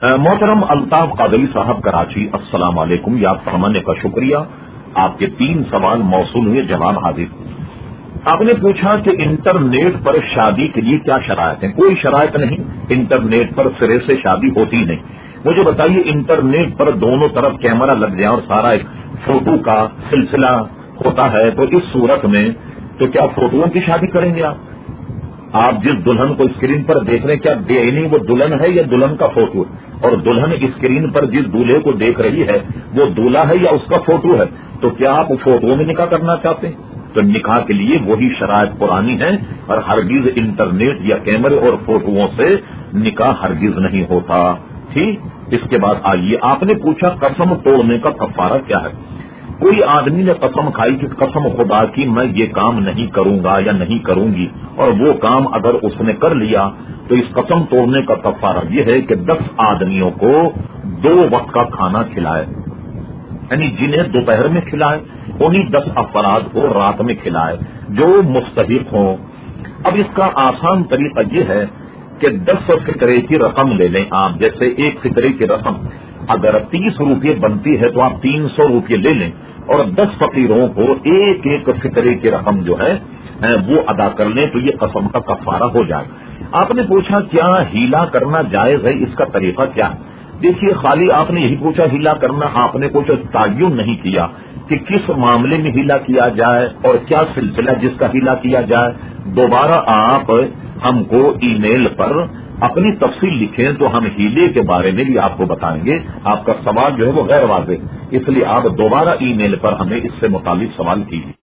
मोहतरम अल्ताफ कादरी साहब कराची, अस्सलाम वालेकुम। याद फरमाने का शुक्रिया। आपके 3 सवाल मौसूल हुए, जवाब हाजिर। आपने पूछा कि इंटरनेट पर शादी के लिए क्या शराइत है। कोई शराइत नहीं, इंटरनेट पर सिरे से शादी होती नहीं। मुझे बताइए, इंटरनेट पर दोनों तरफ कैमरा लग जाए और सारा एक फोटो का सिलसिला होता है, तो इस सूरत में तो क्या फोटोओं की शादी करेंगे आप जिस दुल्हन को स्क्रीन पर देख रहे हैं, क्या बेईनी वो दुल्हन है या दुल्हन का फोटो है? और दुल्हन स्क्रीन पर जिस दूल्हे को देख रही है वो दूल्हा है या उसका फोटो है? तो क्या आप फोटो में निकाह करना चाहते हैं? तो निकाह के लिए वही शराइत पुरानी है, और हरगिज इंटरनेट या कैमरे और फोटोओं से निकाह हरगिज नहीं होता। ठीक, इसके बाद आइए, आपने पूछा कसम तोड़ने का कफारा क्या है। कोई आदमी ने कसम खाई कि कसम खुदा की मैं ये काम नहीं करूंगा या नहीं करूंगी, और वो काम अगर उसने कर लिया तो इस कसम तोड़ने का कफारा ये है कि 10 आदमियों को 2 वक्त का खाना खिलाए, यानी जिन्हें दोपहर में खिलाए उन्हीं 10 अफराद को रात में खिलाए जो मुस्तहिक हों। अब इसका आसान तरीका ये है कि 10 फिक्रे की रकम ले लें आप। जैसे एक फिक्रे की रकम अगर 30 रुपये बनती है तो आप 300 रुपये ले लें, और 10 फकीरों को एक एक फिक्रे की रकम जो है वो अदा कर लें, तो ये कसम का कफारा हो जाएगा। आपने पूछा क्या हीला करना जायज है, इसका तरीका क्या है। देखिए, खाली आपने यही पूछा हीला करना, आपने कुछ तायुन नहीं किया कि किस मामले में हीला किया जाए और क्या सिलसिला जिसका हीला किया जाए। दोबारा आप हमको ईमेल पर अपनी तफसील लिखें तो हम हीले के बारे में भी आपको बताएंगे। आपका सवाल जो है वो गैर वाज़ेह, इसलिए आप दोबारा ईमेल पर हमें इससे मुतालिक सवाल कीजिए।